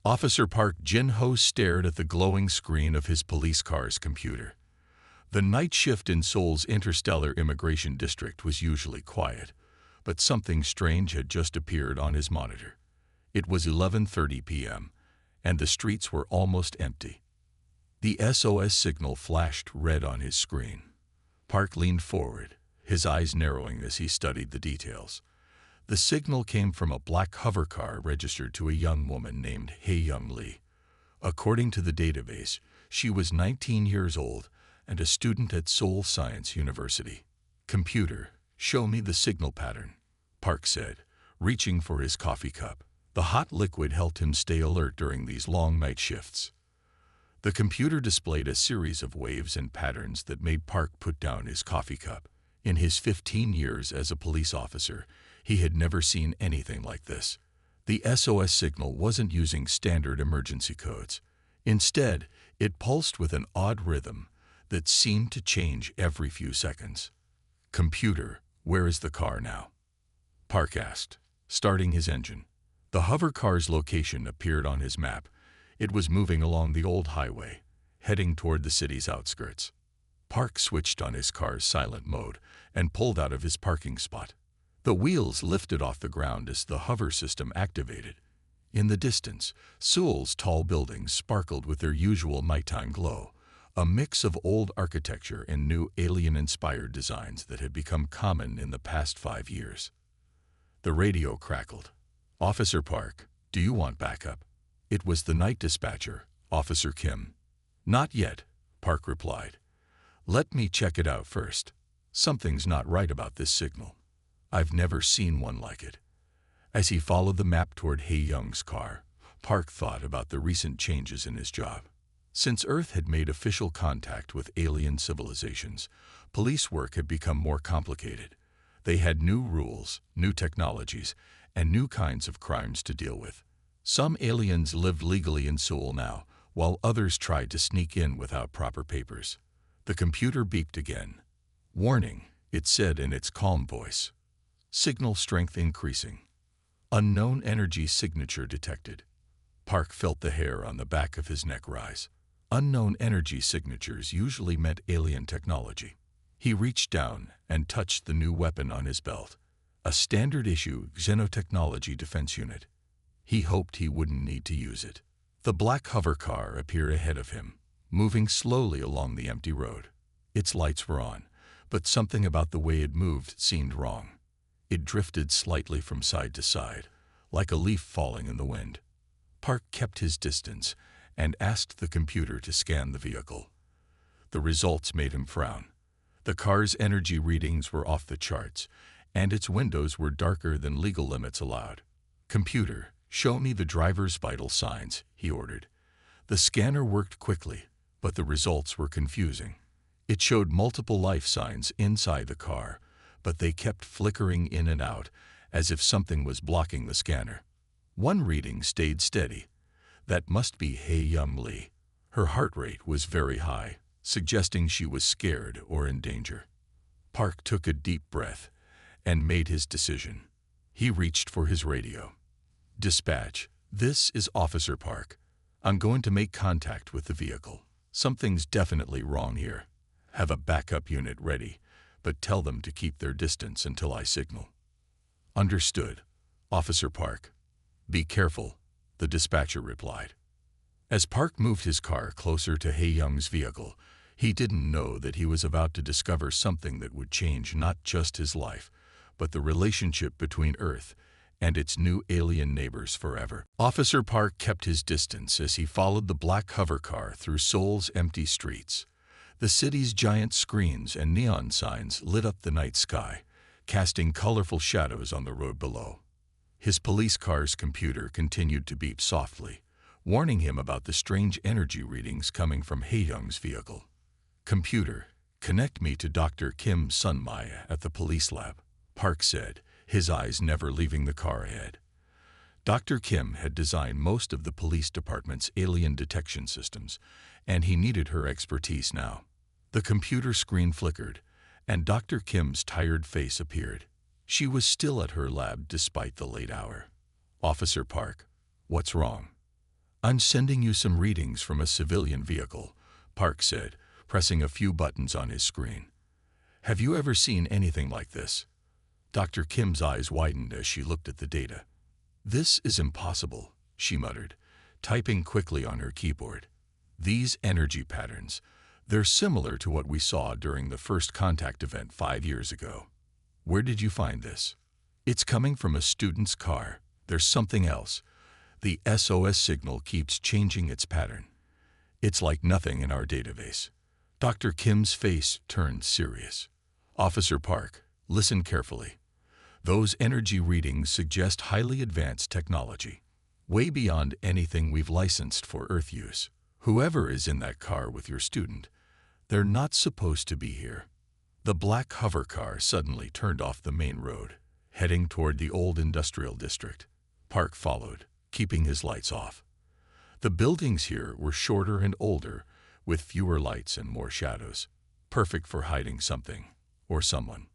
Officer Park Jin-ho stared at the glowing screen of his police car's computer. The night shift in Seoul's interstellar immigration district was usually quiet, but something strange had just appeared on his monitor. It was 11:30 p.m., and the streets were almost empty. The SOS signal flashed red on his screen. Park leaned forward, his eyes narrowing as he studied the details. The signal came from a black hover car registered to a young woman named Hae-young Lee. According to the database, she was 19 years old and a student at Seoul Science University. "Computer, show me the signal pattern," Park said, reaching for his coffee cup. The hot liquid helped him stay alert during these long night shifts. The computer displayed a series of waves and patterns that made Park put down his coffee cup. In his 15 years as a police officer, he had never seen anything like this. The SOS signal wasn't using standard emergency codes. Instead, it pulsed with an odd rhythm that seemed to change every few seconds. "Computer, where is the car now?" Park asked, starting his engine. The hover car's location appeared on his map. It was moving along the old highway, heading toward the city's outskirts. Park switched on his car's silent mode and pulled out of his parking spot. The wheels lifted off the ground as the hover system activated. In the distance, Seoul's tall buildings sparkled with their usual nighttime glow, a mix of old architecture and new alien-inspired designs that had become common in the past 5 years. The radio crackled. "Officer Park, do you want backup?" It was the night dispatcher, Officer Kim. "Not yet," Park replied. "Let me check it out first. Something's not right about this signal. I've never seen one like it." As he followed the map toward Hae-young's car, Park thought about the recent changes in his job. Since Earth had made official contact with alien civilizations, police work had become more complicated. They had new rules, new technologies, and new kinds of crimes to deal with. Some aliens lived legally in Seoul now, while others tried to sneak in without proper papers. The computer beeped again. "Warning," it said in its calm voice. "Signal strength increasing. Unknown energy signature detected." Park felt the hair on the back of his neck rise. Unknown energy signatures usually meant alien technology. He reached down and touched the new weapon on his belt, a standard-issue xenotechnology defense unit. He hoped he wouldn't need to use it. The black hover car appeared ahead of him, moving slowly along the empty road. Its lights were on, but something about the way it moved seemed wrong. It drifted slightly from side to side, like a leaf falling in the wind. Park kept his distance and asked the computer to scan the vehicle. The results made him frown. The car's energy readings were off the charts, and its windows were darker than legal limits allowed. "Computer, show me the driver's vital signs," he ordered. The scanner worked quickly, but the results were confusing. It showed multiple life signs inside the car, but they kept flickering in and out, as if something was blocking the scanner. One reading stayed steady. That must be Hae-young Lee. Her heart rate was very high, suggesting she was scared or in danger. Park took a deep breath and made his decision. He reached for his radio. "Dispatch, this is Officer Park. I'm going to make contact with the vehicle. Something's definitely wrong here. Have a backup unit ready, but tell them to keep their distance until I signal." "Understood, Officer Park." "Be careful," the dispatcher replied. As Park moved his car closer to Hae-young's vehicle, he didn't know that he was about to discover something that would change not just his life, but the relationship between Earth and its new alien neighbors forever. Officer Park kept his distance as he followed the black hover car through Seoul's empty streets. The city's giant screens and neon signs lit up the night sky, casting colorful shadows on the road below. His police car's computer continued to beep softly, warning him about the strange energy readings coming from Hae-young's vehicle. "Computer, connect me to Dr. Kim Sunmai at the police lab," Park said, his eyes never leaving the car ahead. Dr. Kim had designed most of the police department's alien detection systems, and he needed her expertise now. The computer screen flickered, and Dr. Kim's tired face appeared. She was still at her lab despite the late hour. "Officer Park, what's wrong?" I'm sending you some readings from a civilian vehicle, Park said, pressing a few buttons on his screen. Have you ever seen anything like this? Dr. Kim's eyes widened as she looked at the data. This is impossible, she muttered, typing quickly on her keyboard. These energy patterns, they're similar to what we saw during the first contact event 5 years ago. Where did you find this? It's coming from a student's car. There's something else. The SOS signal keeps changing its pattern. It's like nothing in our database. Dr. Kim's face turned serious. Officer Park, listen carefully. Those energy readings suggest highly advanced technology, way beyond anything we've licensed for Earth use. Whoever is in that car with your student, they're not supposed to be here. The black hover car suddenly turned off the main road, heading toward the old industrial district. Park followed, keeping his lights off. The buildings here were shorter and older, with fewer lights and more shadows, perfect for hiding something or someone.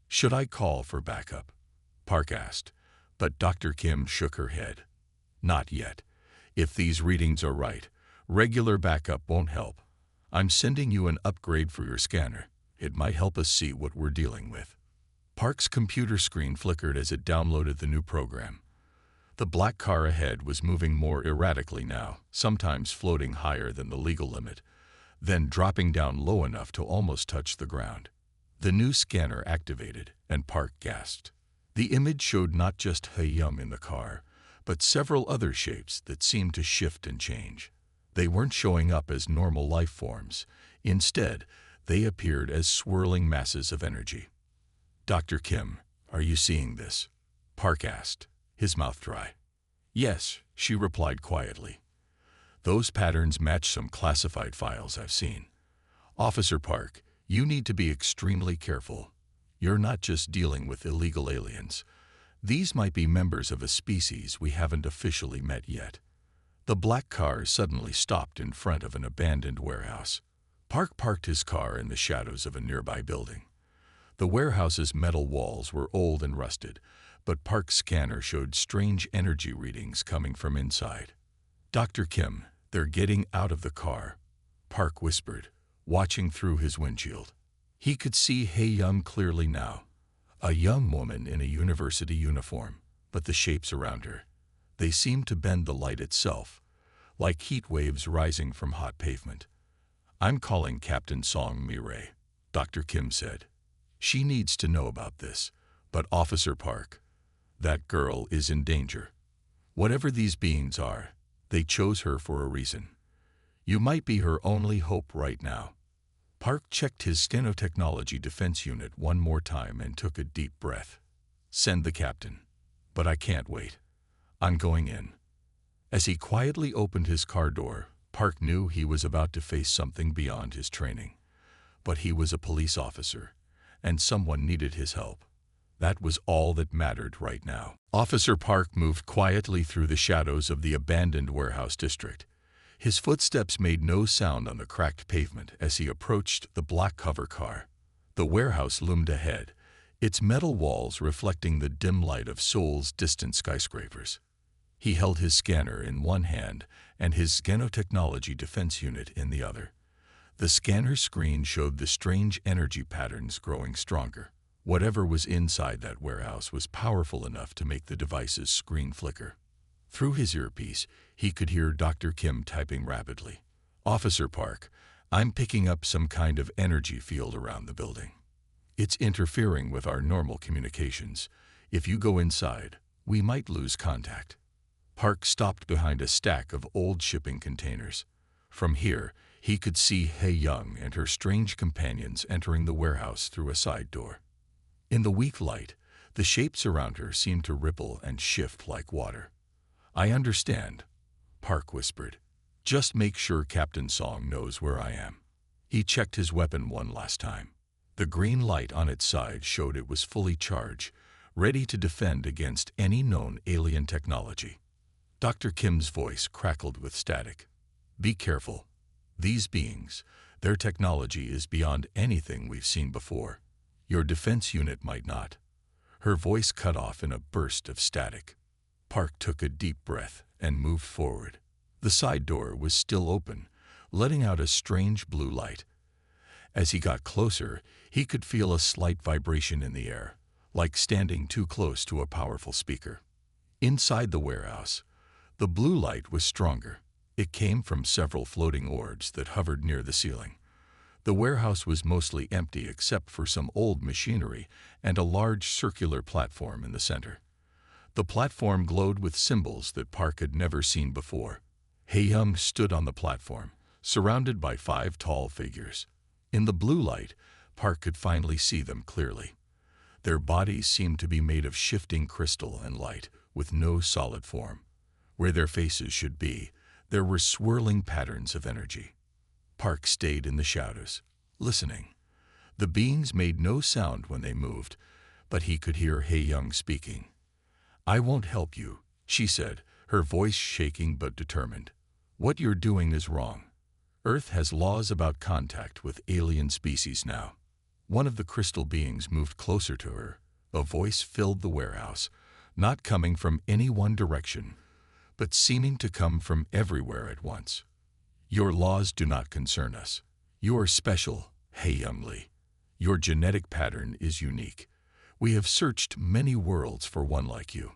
Should I call for backup? Park asked, but Dr. Kim shook her head. Not yet. If these readings are right, regular backup won't help. I'm sending you an upgrade for your scanner. It might help us see what we're dealing with. Park's computer screen flickered as it downloaded the new program. The black car ahead was moving more erratically now, sometimes floating higher than the legal limit, then dropping down low enough to almost touch the ground. The new scanner activated, and Park gasped. The image showed not just Hae-Yum in the car, but several other shapes that seemed to shift and change. They weren't showing up as normal life forms. Instead, they appeared as swirling masses of energy. Dr. Kim, are you seeing this? Park asked, his mouth dry. Yes, she replied quietly. Those patterns match some classified files I've seen. Officer Park, you need to be extremely careful. You're not just dealing with illegal aliens. These might be members of a species we haven't officially met yet. The black car suddenly stopped in front of an abandoned warehouse. Park parked his car in the shadows of a nearby building. The warehouse's metal walls were old and rusted, but Park's scanner showed strange energy readings coming from inside. Dr. Kim, they're getting out of the car, Park whispered, watching through his windshield. He could see Hae-Yum clearly now, a young woman in a university uniform, but the shapes around her, they seemed to bend the light itself, like heat waves rising from hot pavement. I'm calling Captain Song Mi-rae, Dr. Kim said. She needs to know about this, but Officer Park, that girl is in danger. Whatever these beings are, they chose her for a reason. You might be her only hope right now. Park checked his stenotechnology defense unit one more time and took a deep breath. Send the captain. But I can't wait. I'm going in. As he quietly opened his car door, Park knew he was about to face something beyond his training. But he was a police officer, and someone needed his help. That was all that mattered right now. Officer Park moved quietly through the shadows of the abandoned warehouse district. His footsteps made no sound on the cracked pavement as he approached the black cover car. The warehouse loomed ahead, its metal walls reflecting the dim light of Seoul's distant skyscrapers. He held his scanner in one hand and his nanotechnology defense unit in the other. The scanner screen showed the strange energy patterns growing stronger. Whatever was inside that warehouse was powerful enough to make the device's screen flicker. Through his earpiece, he could hear Dr. Kim typing rapidly. Officer Park, I'm picking up some kind of energy field around the building. It's interfering with our normal communications. If you go inside, we might lose contact. Park stopped behind a stack of old shipping containers. From here, he could see Hae-Yum and her strange companions entering the warehouse through a side door. In the weak light, the shapes around her seemed to ripple and shift like water. I understand, Park whispered. Just make sure Captain Song knows where I am. He checked his weapon one last time. The green light on its side showed it was fully charged, ready to defend against any known alien technology. Dr. Kim's voice crackled with static. Be careful. These beings, their technology is beyond anything we've seen before. Your defense unit might not. Her voice cut off in a burst of static. Park took a deep breath and moved forward. The side door was still open, letting out a strange blue light. As he got closer, he could feel a slight vibration in the air, like standing too close to a powerful speaker. Inside the warehouse, the blue light was stronger. It came from several floating orbs that hovered near the ceiling. The warehouse was mostly empty except for some old machinery and a large circular platform in the center. The platform glowed with symbols that Park had never seen before. Hae-young stood on the platform, surrounded by 5 tall figures. In the blue light, Park could finally see them clearly. Their bodies seemed to be made of shifting crystal and light, with no solid form. Where their faces should be, there were swirling patterns of energy. Park stayed in the shadows, listening. The beings made no sound when they moved, but he could hear Hae-young speaking. "I won't help you," she said, her voice shaking but determined. "What you're doing is wrong. Earth has laws about contact with alien species now." One of the crystal beings moved closer to her. A voice filled the warehouse, not coming from any one direction, but seeming to come from everywhere at once. "Your laws do not concern us. You are special, Hae-young Lee. Your genetic pattern is unique. We have searched many worlds for one like you."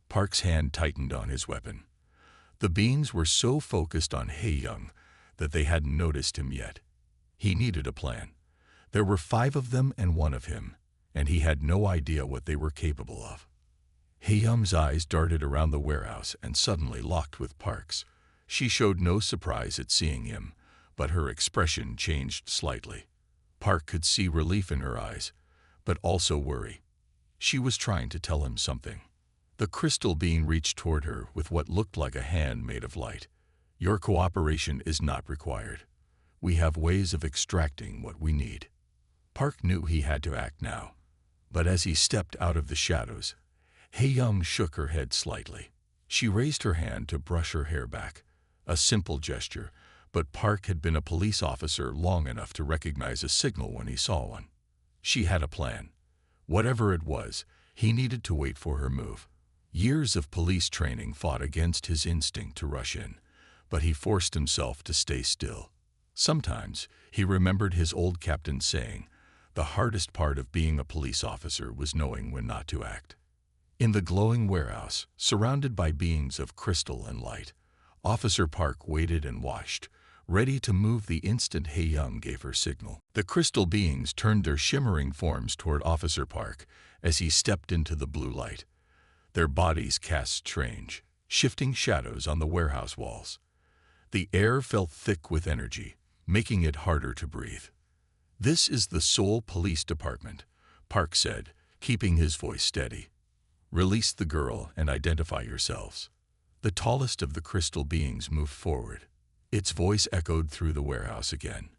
Park's hand tightened on his weapon. The beings were so focused on Hae-young that they hadn't noticed him yet. He needed a plan. There were 5 of them and 1 of him, and he had no idea what they were capable of. Hae-young's eyes darted around the warehouse and suddenly locked with Park's. She showed no surprise at seeing him, but her expression changed slightly. Park could see relief in her eyes, but also worry. She was trying to tell him something. The crystal being reached toward her with what looked like a hand made of light. "Your cooperation is not required. We have ways of extracting what we need." Park knew he had to act now, but as he stepped out of the shadows, Hae-young shook her head slightly. She raised her hand to brush her hair back. A simple gesture, but Park had been a police officer long enough to recognize a signal when he saw one. She had a plan. Whatever it was, he needed to wait for her move. Years of police training fought against his instinct to rush in, but he forced himself to stay still. Sometimes he remembered his old captain saying, the hardest part of being a police officer was knowing when not to act. In the glowing warehouse, surrounded by beings of crystal and light, Officer Park waited and watched, ready to move the instant Hae-young gave her signal. The crystal beings turned their shimmering forms toward Officer Park as he stepped into the blue light. Their bodies cast strange, shifting shadows on the warehouse walls. The air felt thick with energy, making it harder to breathe. "This is the Seoul Police Department," Park said, keeping his voice steady. "Release the girl and identify yourselves." The tallest of the crystal beings moved forward. Its voice echoed through the warehouse again.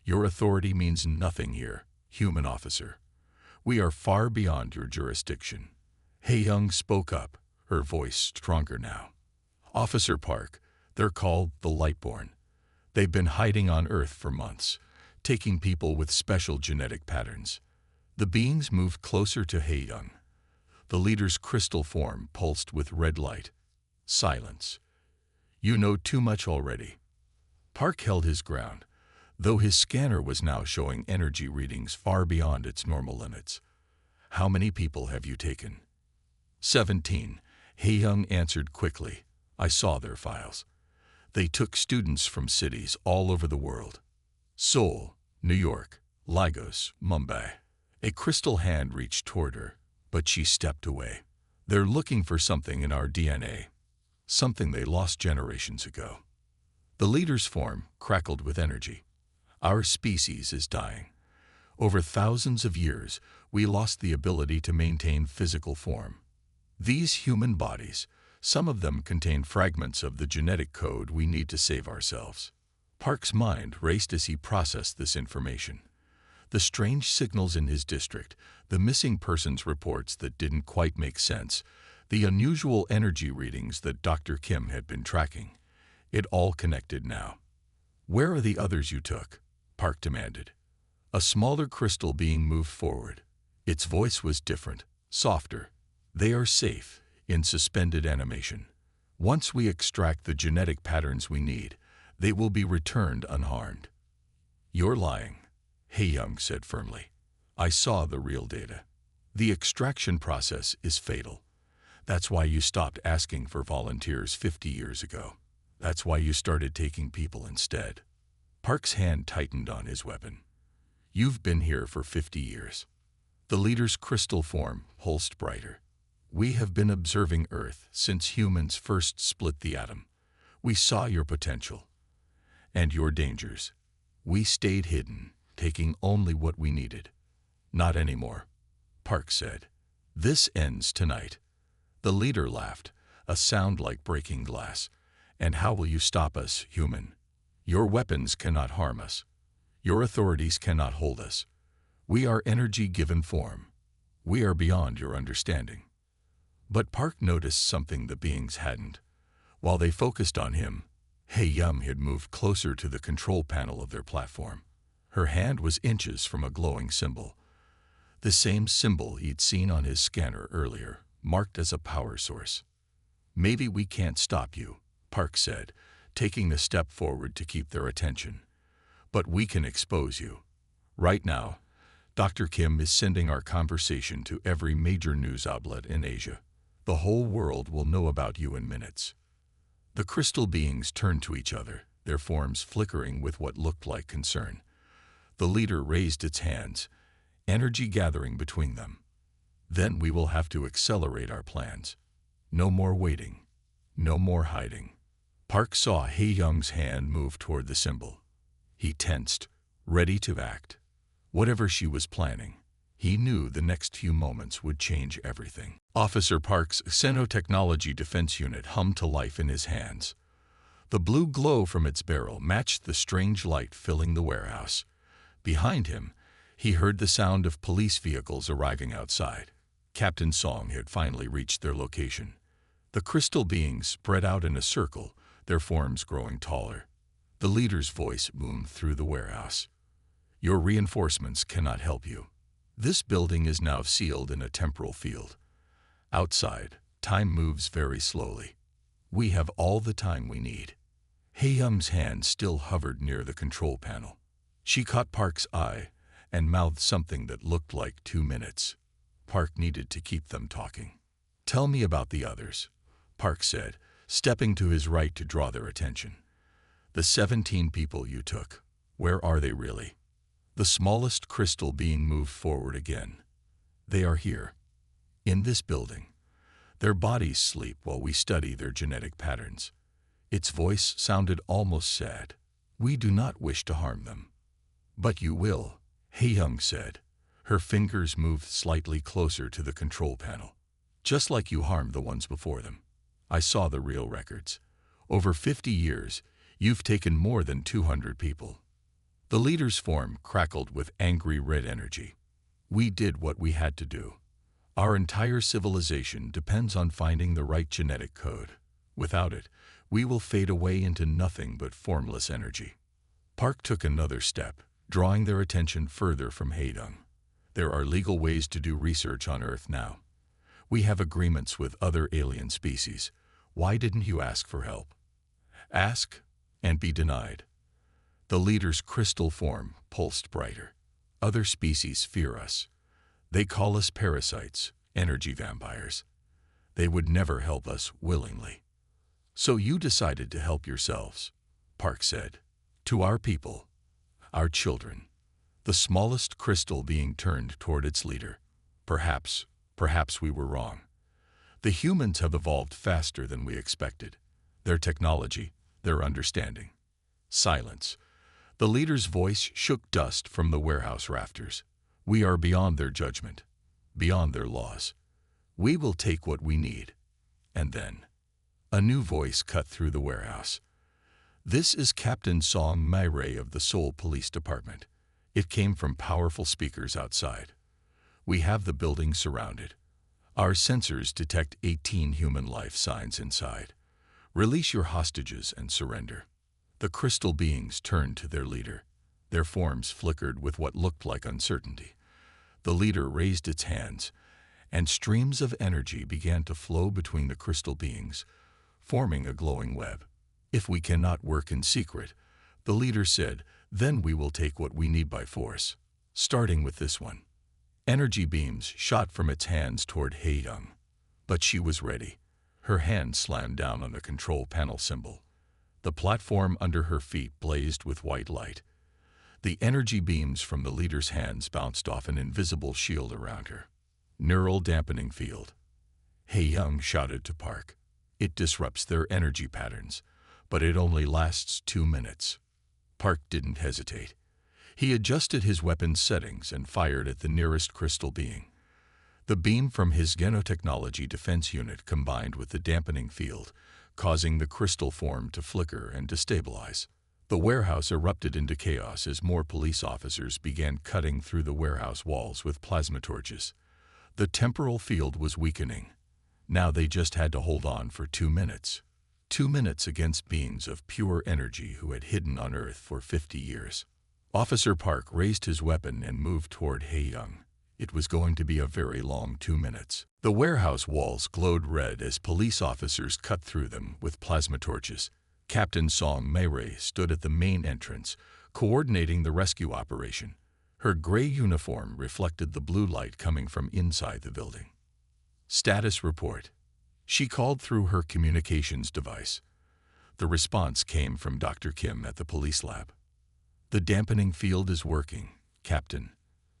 "Your authority means nothing here, human officer. We are far beyond your jurisdiction." Hae-young spoke up, her voice stronger now. "Officer Park, they're called the Lightborn. They've been hiding on Earth for months, taking people with special genetic patterns." The beings moved closer to Hae-young. The leader's crystal form pulsed with red light. "Silence. You know too much already." Park held his ground, though his scanner was now showing energy readings far beyond its normal limits. "How many people have you taken?" 17, Hae-young answered quickly. "I saw their files. They took students from cities all over the world. Seoul, New York, Lagos, Mumbai." A crystal hand reached toward her, but she stepped away. "They're looking for something in our DNA. Something they lost generations ago." The leader's form crackled with energy. "Our species is dying. Over thousands of years, we lost the ability to maintain physical form. These human bodies, some of them contain fragments of the genetic code we need to save ourselves." Park's mind raced as he processed this information. The strange signals in his district, the missing persons reports that didn't quite make sense, the unusual energy readings that Dr. Kim had been tracking. It all connected now. "Where are the others you took?" Park demanded. A smaller crystal being moved forward. Its voice was different, softer. "They are safe, in suspended animation. Once we extract the genetic patterns we need, they will be returned unharmed. You're lying, He-Young said firmly. I saw the real data. The extraction process is fatal. That's why you stopped asking for volunteers 50 years ago. That's why you started taking people instead. Park's hand tightened on his weapon. You've been here for 50 years. The leader's crystal form pulsed brighter. We have been observing Earth since humans first split the atom. We saw your potential and your dangers. We stayed hidden, taking only what we needed. Not anymore, Park said. This ends tonight. The leader laughed, a sound like breaking glass. And how will you stop us, human? Your weapons cannot harm us. Your authorities cannot hold us. We are energy given form. We are beyond your understanding. But Park noticed something the beings hadn't. While they focused on him, He-Young had moved closer to the control panel of their platform. Her hand was inches from a glowing symbol. The same symbol he'd seen on his scanner earlier, marked as a power source. Maybe we can't stop you, Park said, taking a step forward to keep their attention. But we can expose you. Right now, Dr. Kim is sending our conversation to every major news outlet in Asia. The whole world will know about you in minutes. The crystal beings turned to each other, their forms flickering with what looked like concern. The leader raised its hands, energy gathering between them. Then we will have to accelerate our plans. No more waiting. No more hiding. Park saw He-Young's hand move toward the symbol. He tensed, ready to act. Whatever she was planning, he knew the next few moments would change everything. Officer Park's Xenotechnology Defense Unit hummed to life in his hands. The blue glow from its barrel matched the strange light filling the warehouse. Behind him, he heard the sound of police vehicles arriving outside. Captain Song had finally reached their location. The crystal beings spread out in a circle, their forms growing taller. The leader's voice boomed through the warehouse. Your reinforcements cannot help you. This building is now sealed in a temporal field. Outside, time moves very slowly. We have all the time we need. He-Young's hand still hovered near the control panel. She caught Park's eye and mouthed something that looked like 2 minutes. Park needed to keep them talking. Tell me about the others, Park said, stepping to his right to draw their attention. The 17 people you took, where are they really? The smallest crystal being moved forward again. They are here, in this building. Their bodies sleep while we study their genetic patterns. Its voice sounded almost sad. We do not wish to harm them. But you will, He-Young said. Her fingers moved slightly closer to the control panel. Just like you harmed the ones before them. I saw the real records. Over 50 years, you've taken more than 200 people. The leader's form crackled with angry red energy. We did what we had to do. Our entire civilization depends on finding the right genetic code. Without it, we will fade away into nothing but formless energy. Park took another step, drawing their attention further from He-Young. There are legal ways to do research on Earth now. We have agreements with other alien species. Why didn't you ask for help? Ask and be denied. The leader's crystal form pulsed brighter. Other species fear us. They call us parasites, energy vampires. They would never help us willingly. So you decided to help yourselves, Park said. To our people, our children. The smallest crystal being turned toward its leader. Perhaps we were wrong. The humans have evolved faster than we expected. Their technology, their understanding. Silence. The leader's voice shook dust from the warehouse rafters. We are beyond their judgment, beyond their laws. We will take what we need. And then, a new voice cut through the warehouse. This is Captain Song Mai of the Seoul Police Department. It came from powerful speakers outside. We have the building surrounded. Our sensors detect 18 human life signs inside. Release your hostages and surrender. The crystal beings turned to their leader. Their forms flickered with what looked like uncertainty. The leader raised its hands, and streams of energy began to flow between the crystal beings, forming a glowing web. If we cannot work in secret, the leader said, then we will take what we need by force. Starting with this one. Energy beams shot from its hands toward Hae-young. But she was ready. Her hand slammed down on the control panel symbol. The platform under her feet blazed with white light. The energy beams from the leader's hands bounced off an invisible shield around her. Neural dampening field. Hae-young shouted to Park. It disrupts their energy patterns, but it only lasts 2 minutes. Park didn't hesitate. He adjusted his weapon's settings and fired at the nearest crystal being. The beam from his nanotechnology defense unit combined with the dampening field, causing the crystal form to flicker and destabilize. The warehouse erupted into chaos as more police officers began cutting through the warehouse walls with plasma torches. The temporal field was weakening. Now they just had to hold on for 2 minutes. 2 minutes against beings of pure energy who had hidden on Earth for 50 years. Officer Park raised his weapon and moved toward Hae-young. It was going to be a very long 2 minutes. The warehouse walls glowed red as police officers cut through them with plasma torches. Captain Song Mei stood at the main entrance, coordinating the rescue operation. Her gray uniform reflected the blue light coming from inside the building. Status report. She called through her communications device. The response came from Dr. Kim at the police lab. The dampening field is working, Captain,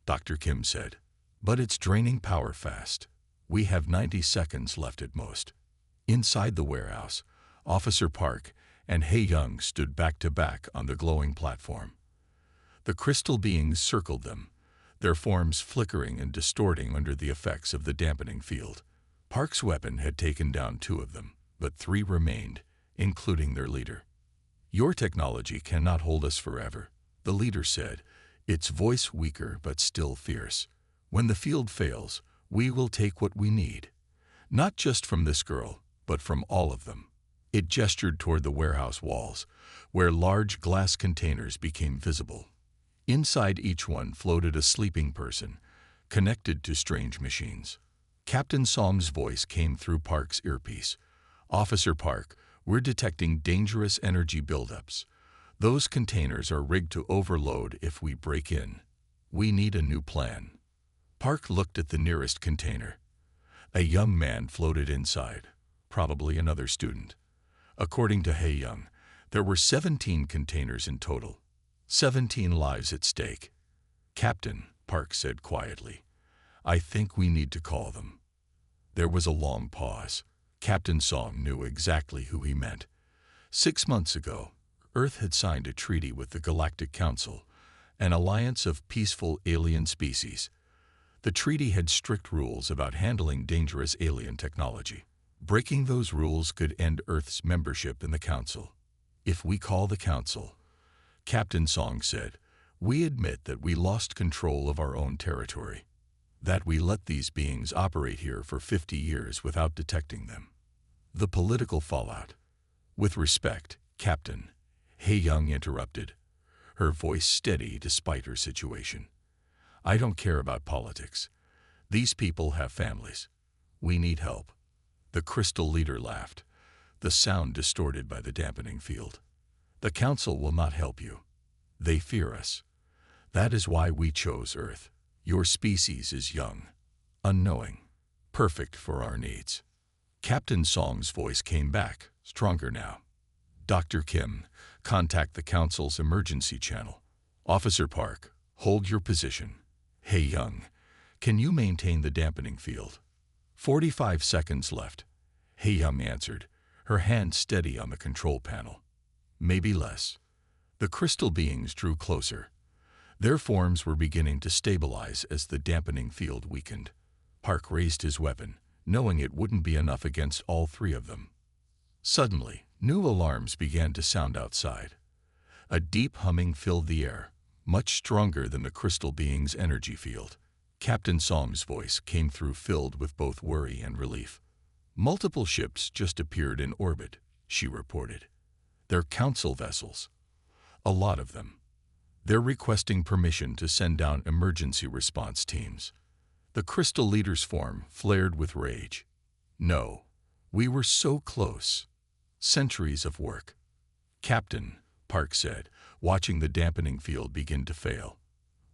Dr. Kim said. But it's draining power fast. We have 90 seconds left at most. Inside the warehouse, Officer Park and Hae-young stood back to back on the glowing platform. The crystal beings circled them, their forms flickering and distorting under the effects of the dampening field. Park's weapon had taken down 2 of them, but 3 remained, including their leader. Your technology cannot hold us forever, the leader said, its voice weaker but still fierce. When the field fails, we will take what we need. Not just from this girl, but from all of them. It gestured toward the warehouse walls, where large glass containers became visible. Inside each one floated a sleeping person, connected to strange machines. Captain Song's voice came through Park's earpiece. Officer Park, we're detecting dangerous energy buildups. Those containers are rigged to overload if we break in. We need a new plan. Park looked at the nearest container. A young man floated inside, probably another student. According to Hae-young, there were 17 containers in total. 17 lives at stake. Captain, Park said quietly, I think we need to call them. There was a long pause. Captain Song knew exactly who he meant. 6 months ago, Earth had signed a treaty with the Galactic Council, an alliance of peaceful alien species. The treaty had strict rules about handling dangerous alien technology. Breaking those rules could end Earth's membership in the Council. If we call the Council, Captain Song said, we admit that we lost control of our own territory, that we let these beings operate here for 50 years without detecting them. The political fallout. With respect, Captain, Hae-young interrupted, her voice steady despite her situation. I don't care about politics. These people have families. We need help. The crystal leader laughed, the sound distorted by the dampening field. The Council will not help you. They fear us. That is why we chose Earth. Your species is young, unknowing, perfect for our needs. Captain Song's voice came back, stronger now. Dr. Kim, contact the Council's emergency channel. Officer Park, hold your position. Hae-young, can you maintain the dampening field? 45 seconds left. Hae-young answered, her hand steady on the control panel. Maybe less. The crystal beings drew closer. Their forms were beginning to stabilize as the dampening field weakened. Park raised his weapon, knowing it wouldn't be enough against all 3 of them. Suddenly, new alarms began to sound outside. A deep humming filled the air, much stronger than the crystal being's energy field. Captain Song's voice came through filled with both worry and relief. Multiple ships just appeared in orbit, she reported. They're Council vessels. A lot of them. They're requesting permission to send down emergency response teams. The crystal leader's form flared with rage. No, we were so close. Centuries of work. Captain, Park said, watching the dampening field begin to fail.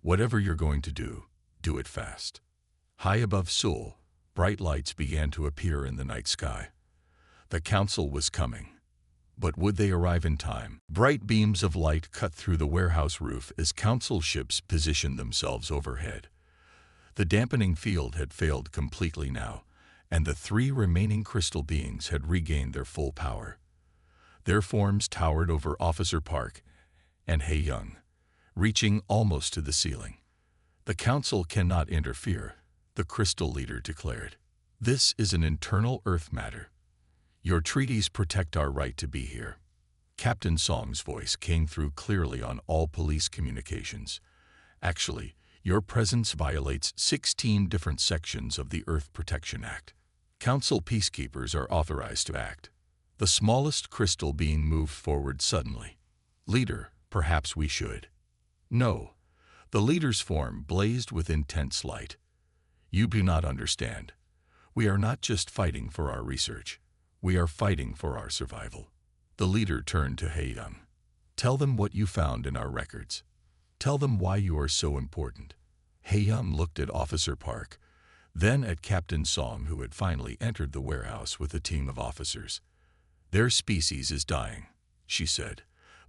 Whatever you're going to do it fast. High above Seoul, bright lights began to appear in the night sky. The council was coming. But would they arrive in time? Bright beams of light cut through the warehouse roof as council ships positioned themselves overhead. The dampening field had failed completely now, and the 3 remaining crystal beings had regained their full power. Their forms towered over Officer Park and Hae-young, reaching almost to the ceiling. The council cannot interfere, the crystal leader declared. This is an internal Earth matter. Your treaties protect our right to be here. Captain Song's voice came through clearly on all police communications. Actually, your presence violates 16 different sections of the Earth Protection Act. Council peacekeepers are authorized to act. The smallest crystal being moved forward suddenly. Leader, perhaps we should. No. The leader's form blazed with intense light. You do not understand. We are not just fighting for our research. We are fighting for our survival. The leader turned to Hae-young. Tell them what you found in our records. Tell them why you are so important. Hae-young looked at Officer Park, then at Captain Song, who had finally entered the warehouse with a team of officers. Their species is dying, she said,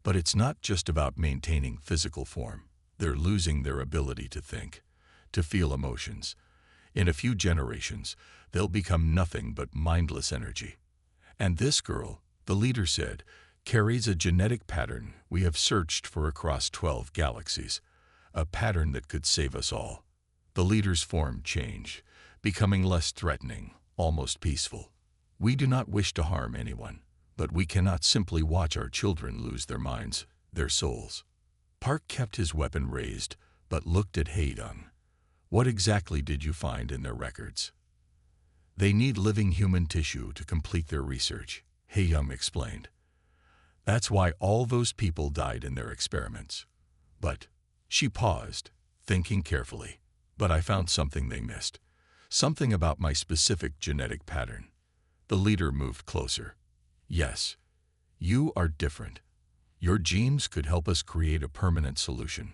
but it's not just about maintaining physical form. They're losing their ability to think, to feel emotions. In a few generations, they'll become nothing but mindless energy. And this girl, the leader said, carries a genetic pattern we have searched for across 12 galaxies, a pattern that could save us all. The leader's form changed, becoming less threatening, almost peaceful. We do not wish to harm anyone, but we cannot simply watch our children lose their minds, their souls. Park kept his weapon raised, but looked at Hae-young. What exactly did you find in their records? They need living human tissue to complete their research, Hae-young explained. That's why all those people died in their experiments. But, she paused, thinking carefully, but I found something they missed. Something about my specific genetic pattern. The leader moved closer. Yes, you are different. Your genes could help us create a permanent solution.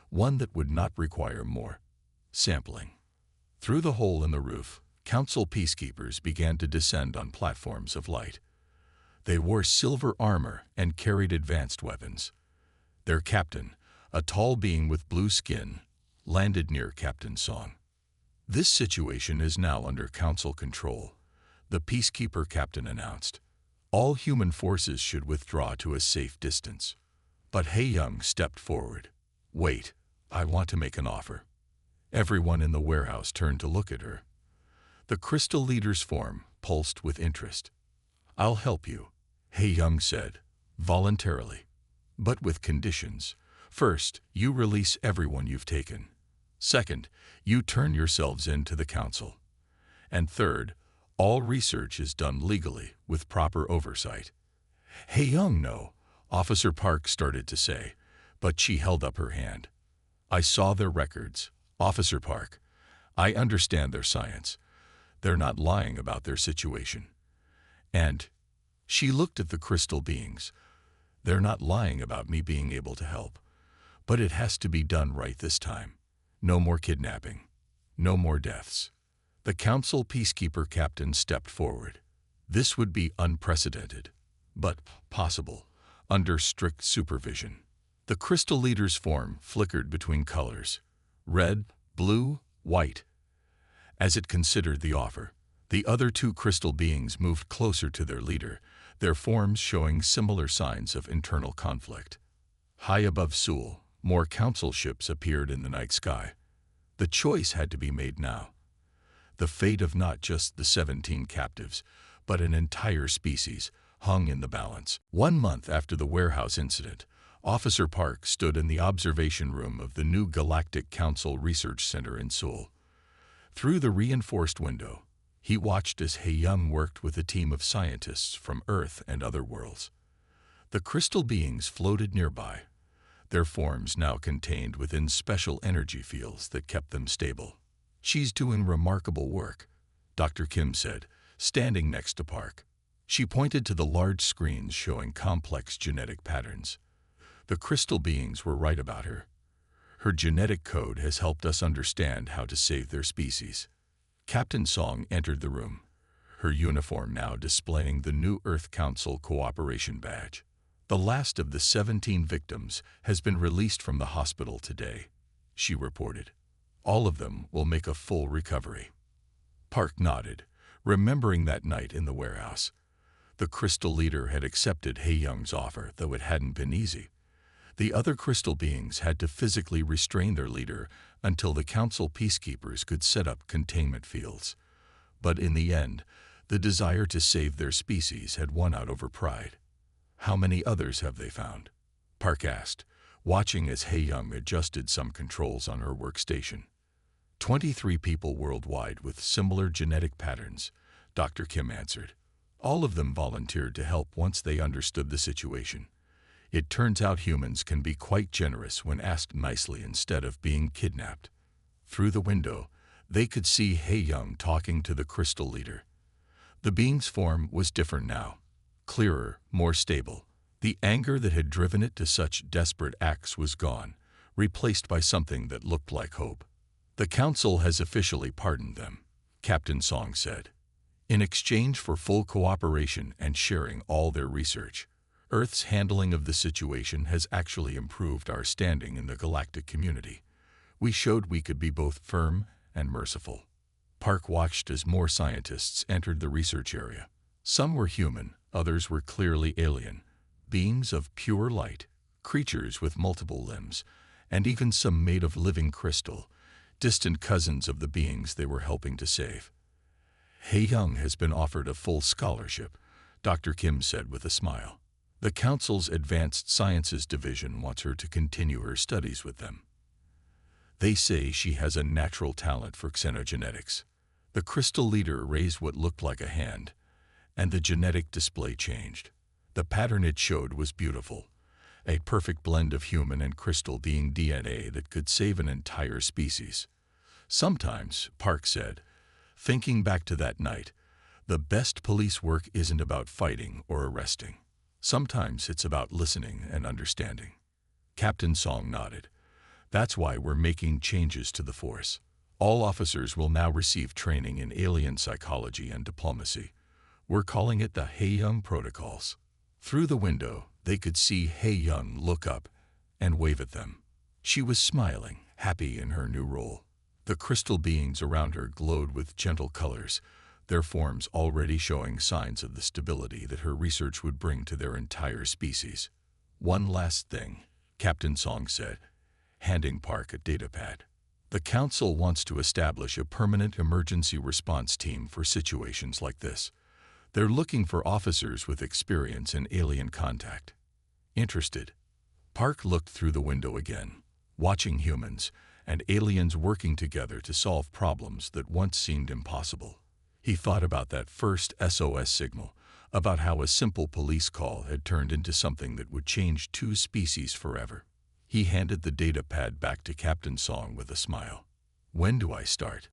One that would not require more sampling. Through the hole in the roof, council peacekeepers began to descend on platforms of light. They wore silver armor and carried advanced weapons. Their captain, a tall being with blue skin, landed near Captain Song. This situation is now under council control, the peacekeeper captain announced. All human forces should withdraw to a safe distance. But Hae-young stepped forward. Wait, I want to make an offer. Everyone in the warehouse turned to look at her. The crystal leader's form pulsed with interest. I'll help you, Hae-young said, voluntarily, but with conditions. First, you release everyone you've taken. Second, you turn yourselves in to the council. And third, all research is done legally with proper oversight. Hae-young, no, Officer Park started to say, but she held up her hand. I saw their records, Officer Park. I understand their science. They're not lying about their situation. And she looked at the crystal beings. They're not lying about me being able to help. But it has to be done right this time. No more kidnapping. No more deaths. The council peacekeeper captain stepped forward. This would be unprecedented, but possible, under strict supervision. The crystal leader's form flickered between colors, red, blue, white. As it considered the offer, the other 2 crystal beings moved closer to their leader, their forms showing similar signs of internal conflict. High above Seoul, more council ships appeared in the night sky. The choice had to be made now. The fate of not just the 17 captives, but an entire species, hung in the balance. 1 month after the warehouse incident, Officer Park stood in the observation room of the new Galactic Council Research Center in Seoul. Through the reinforced window, he watched as Hae-young worked with a team of scientists from Earth and other worlds. The crystal beings floated nearby, their forms now contained within special energy fields that kept them stable. She's doing remarkable work, Dr. Kim said, standing next to Park. She pointed to the large screens showing complex genetic patterns. The crystal beings were right about her. Her genetic code has helped us understand how to save their species. Captain Song entered the room, her uniform now displaying the new Earth Council Cooperation Badge. The last of the 17 victims has been released from the hospital today, she reported. All of them will make a full recovery. Park nodded, remembering that night in the warehouse. The Crystal Leader had accepted Hae-young's offer, though it hadn't been easy. The other crystal beings had to physically restrain their leader until the council peacekeepers could set up containment fields. But in the end, the desire to save their species had won out over pride. How many others have they found? Park asked, watching as Hae-young adjusted some controls on her workstation. 23 people worldwide with similar genetic patterns, Dr. Kim answered. All of them volunteered to help once they understood the situation. It turns out humans can be quite generous when asked nicely instead of being kidnapped. Through the window, they could see Hae-young talking to the Crystal Leader. The being's form was different now, clearer, more stable. The anger that had driven it to such desperate acts was gone, replaced by something that looked like hope. The council has officially pardoned them, Captain Song said. In exchange for full cooperation and sharing all their research, Earth's handling of the situation has actually improved our standing in the galactic community. We showed we could be both firm and merciful. Park watched as more scientists entered the research area. Some were human, others were clearly alien. Beings of pure light, creatures with multiple limbs, and even some made of living crystal, distant cousins of the beings they were helping to save. Hae-young has been offered a full scholarship, Dr. Kim said with a smile. The Council's Advanced Sciences Division wants her to continue her studies with them. They say she has a natural talent for xenogenetics. The Crystal Leader raised what looked like a hand, and the genetic display changed. The pattern it showed was beautiful, a perfect blend of human and crystal being DNA that could save an entire species. Sometimes, Park said, thinking back to that night, the best police work isn't about fighting or arresting. Sometimes it's about listening and understanding. Captain Song nodded. That's why we're making changes to the force. All officers will now receive training in alien psychology and diplomacy. We're calling it the Hae-young Protocols. Through the window, they could see Hae-young look up and wave at them. She was smiling, happy in her new role. The crystal beings around her glowed with gentle colors, their forms already showing signs of the stability that her research would bring to their entire species. One last thing, Captain Song said, handing Park a datapad. The Council wants to establish a permanent emergency response team for situations like this. They're looking for officers with experience in alien contact. Interested? Park looked through the window again, watching humans and aliens working together to solve problems that once seemed impossible. He thought about that first SOS signal, about how a simple police call had turned into something that would change two species forever. He handed the datapad back to Captain Song with a smile. When do I start?